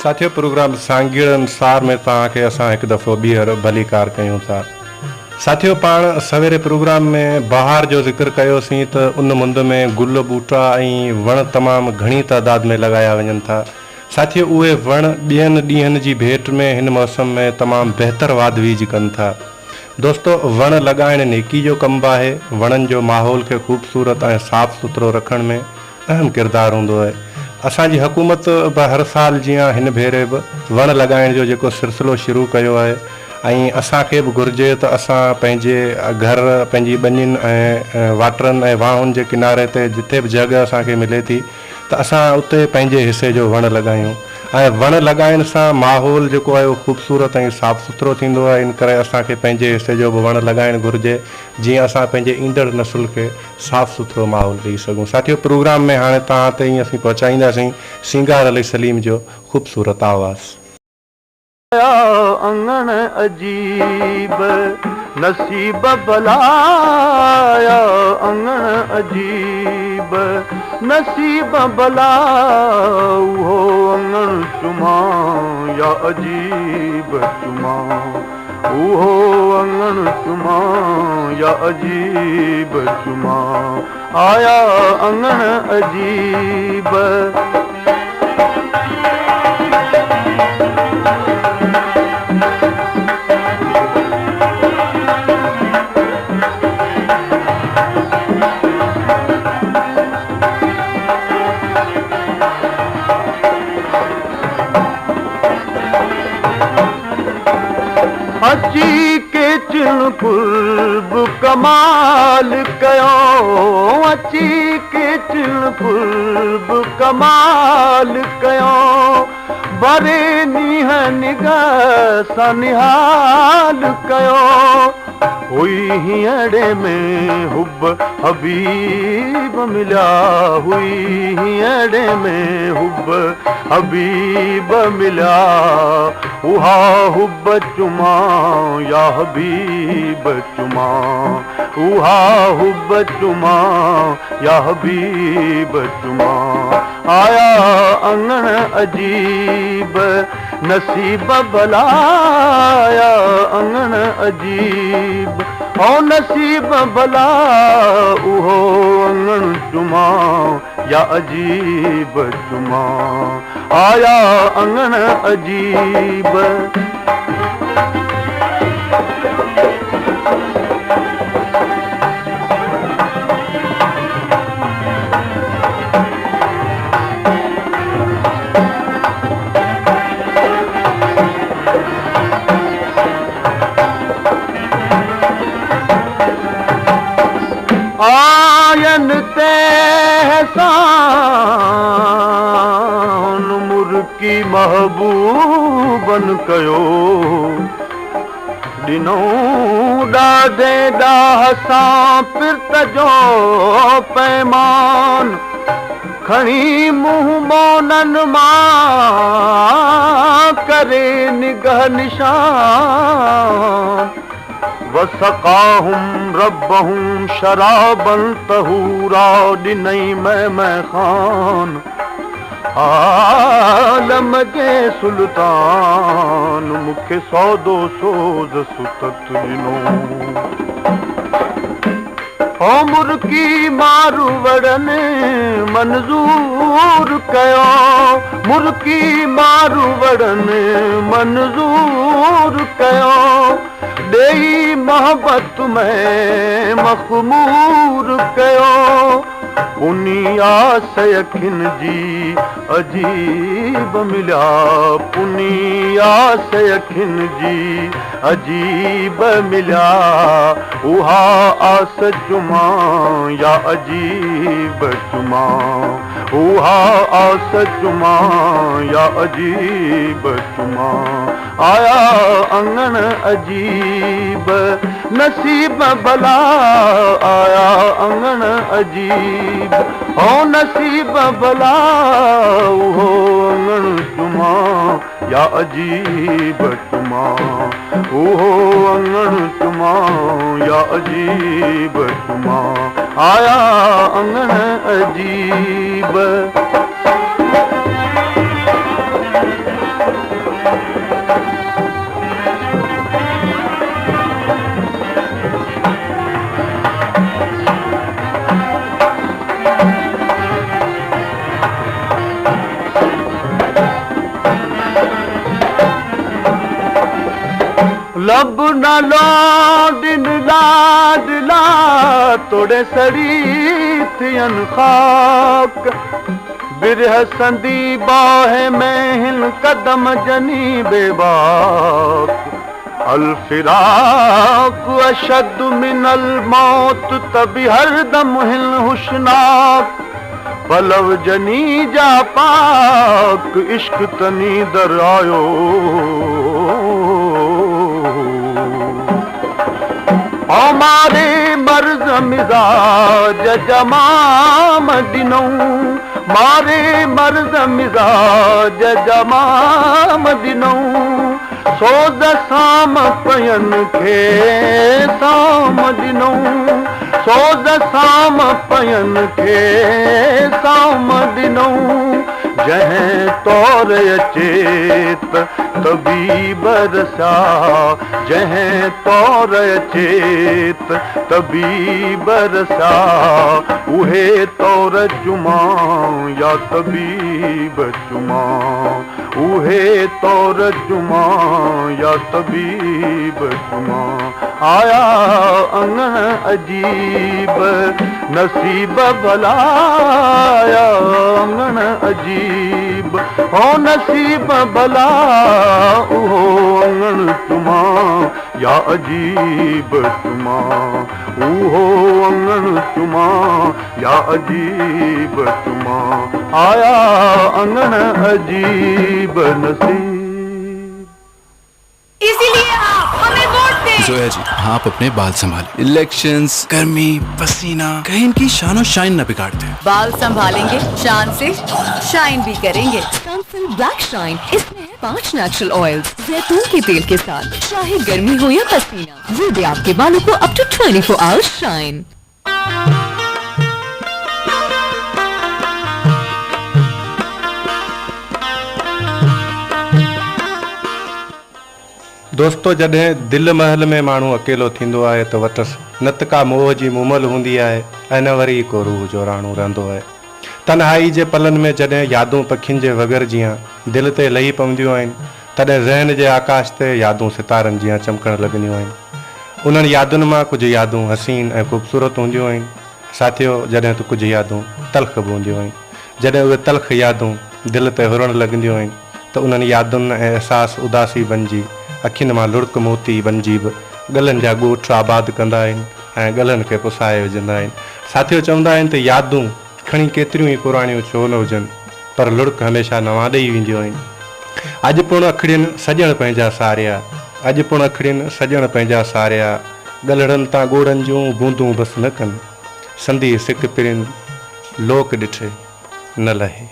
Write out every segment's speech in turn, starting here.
साथियों प्रोग्राम सांगीड़ अनुसार में तव्हांखे असां हिकु दफ़ो ॿीहर भली कार कयूं था। साथियों पाण सवेरे प्रोग्राम में बहार जो ज़िक्र कयोसीं त उन मुंद में गुल ॿूटा ऐं वण तमामु घणी तादाद में लॻाया वञनि था। साथियों उहे वण ॿियनि ॾींहंनि जी भेट में हिन मौसम में तमामु बहितर वाधवीज कनि था। दोस्तों वण लॻाइण नेकी जो कमु आहे। वणनि जो माहौल खे ख़ूबसूरत ऐं साफ़ सुथरो रखण में अहम किरदारु हूंदो आहे। असांजी हुकूमत बि हर साल जीअं हिन भेरे बि वण लॻाइण जो जेको सिलसिलो शुरू कयो आहे ऐं असांखे बि घुरिजे त असां पंहिंजे घर पंहिंजी ॿनियुनि ऐं वाटरनि ऐं वाहुनि जे किनारे ते जिथे बि जॻह असांखे मिले थी त असां उते पंहिंजे हिसे जो वण लॻायूं। ऐं वण लॻाइण सां माहौल जेको आहे उहो ख़ूबसूरत ऐं साफ़ सुथरो थींदो आहे। इन करे असांखे पंहिंजे हिसे जो बि वण लॻाइणु घुरिजे जीअं असां पंहिंजे ईंदड़ नसुल खे साफ़ सुथरो माहौल ॾेई सघूं। साथियों प्रोग्राम में हाणे तव्हां ताईं असीं पहुचाईंदासीं सिंगार अली सलीम जो ख़ूबसूरत आवाज़। अंगण अजीब नसीब भलाया, अंगण अजीब नसीब भला, उहो अंगण चुमा या अजीब चुमा, उहो अंगण चुमा या अजीब चुमा, आया अंगण अजीब। अची के चिण फुर्ब कमाल कयो, अची के चिण फुर्ब कमाल कयो, बरे नीह निगाह सां निहाल कयो, हुई हींअरे में हुब हबीब मिलिया, हुई हींअरे में हुब हबीब मिलिया, उहा हुब चुमा या हबीब चुमा, उहा हुब चुमा या हबीब चुमा, आया अंगण अजीब नसीब भलाया, अंगण अजीब ओ नसीब भला, उहो अंगण चुमा या अजीब चुमा, आया अंगण अजीब। आयन ते हसान मुर्की महबूबन कयो, ॾिनो ॾाढे ॾाह सां पिरत जो पैमान, खणी मुंहुं मोनन मां करे निगाह निशान, वसक़ाहुम रब्बहुम शराबन तहूरा, ॾिनई मैं खान आलम जे सुल्तान, मूंखे सौदो सोज़ सुतत ॾिनो, ओ मुर्की मारू वड़न मंज़ूर कयो, मुर्की मारू वड़न मंज़ूर कयो, ॾेई मोहब्बत में मख़मूर कयो, पुनिया सयखिन जी अजीब मिलिया, पुनिया सयखिन जी अजीब मिलिया, उहा आस चुमा या अजीब चुमा, उहा आस चुमा या अजीब चुमा, आया अंगण अजीब नसीब भला, आया अंगण अजीब ओ नसीब भला, उहो अंगण चुमा या अजीब चुमा, उहो अंगण चुमा या अजीब चुमा, आया अंगण अजीब। लब न लौडिन लाडला तोड़े सड़ी थियन खाक बिरह संदी बाहे में हिन कदम जनी बेबाक अल फिराक अशद मिनल मौत तभी हर दम हिन हुशनाक पलव जनी जा पाक इश्क तनी दर आयो हमारे मर्ज मिजाज जमाम दिनों मारे मर्ज मिजाज जमाम दिनों सोज साम पयन खे साम दिनों सोज साम पयन खे साम दिनों जहें तौर अचेत तभी बरसा जहें तौर अचेत तभी बरसा उहे तौर जुमा या तभी बचुमा उहे तौर जुमा या तभी बचुमा आया अंगण अजीब नसीब भलाया अंगण अजीब हो नसीब भला उहो अंगण तुमा या अजीब तुमा उहो अंगण तुमा या अजीब तुमा आया अंगण अजीब नसीब। इसीलिए आप हमें वोट दें। जोया जी आप अपने बाल संभालें। इलेक्शंस गर्मी पसीना कहीं इनकी शान और शाइन न बिगाड़ते। बाल संभालेंगे शान से शाइन भी करेंगे। सनसिल्क ब्लैक शाइन इसमें है 5 नेचुरल ऑयल्स जैतून के तेल के साथ चाहे गर्मी हो या पसीना वो दे आपके बालों को अप टू 24 आवर्स शाइन। दोस्तों जॾहिं दिलि महल में माण्हू अकेलो थींदो आहे त वटसि न त का मोह जी मुमल हूंदी आहे ऐं न वरी को रूह जो राणो रहंदो आहे। तन्हाई जे पलनि में जॾहिं यादूं पखियुनि जे वगर जीअं दिलि ते लही पवंदियूं आहिनि तॾहिं ज़हन जे आकाश ते यादूं सितारनि जीअं चमकणु लॻंदियूं आहिनि। उन्हनि यादुनि मां कुझु यादूं हसीन ऐं ख़ूबसूरत हूंदियूं आहिनि साथियो जॾहिं त कुझु यादूं तल्ख़ बि हूंदियूं आहिनि। जॾहिं उहे तल्ख़ यादूं दिलि ते हुरणु लॻंदियूं आहिनि त उन्हनि यादुनि ऐं अहसास उदासी बणिजी अखियुनि मां लुड़क मोती बणिजी बि गलनि जा ॻोठ आबाद कंदा आहिनि ऐं गलनि खे पुसाए विझंदा आहिनि। साथियो चवंदा आहिनि त यादूं खणी केतिरियूं ई पुराणियूं छो न हुजनि पर लुड़क हमेशह नवां ॾेई वेंदियूं आहिनि। अॼु पुण अखड़ियुनि सॼण पंहिंजा सारिया अॼु पुण अखड़ियुनि सॼण पंहिंजा सारिया ॻलड़नि तां ॻोड़नि जूं बूंदूं बसि न कनि संदी सिक पिरियुनि लोक ॾिठे न लहे।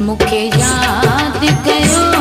मूंखे यादि कयो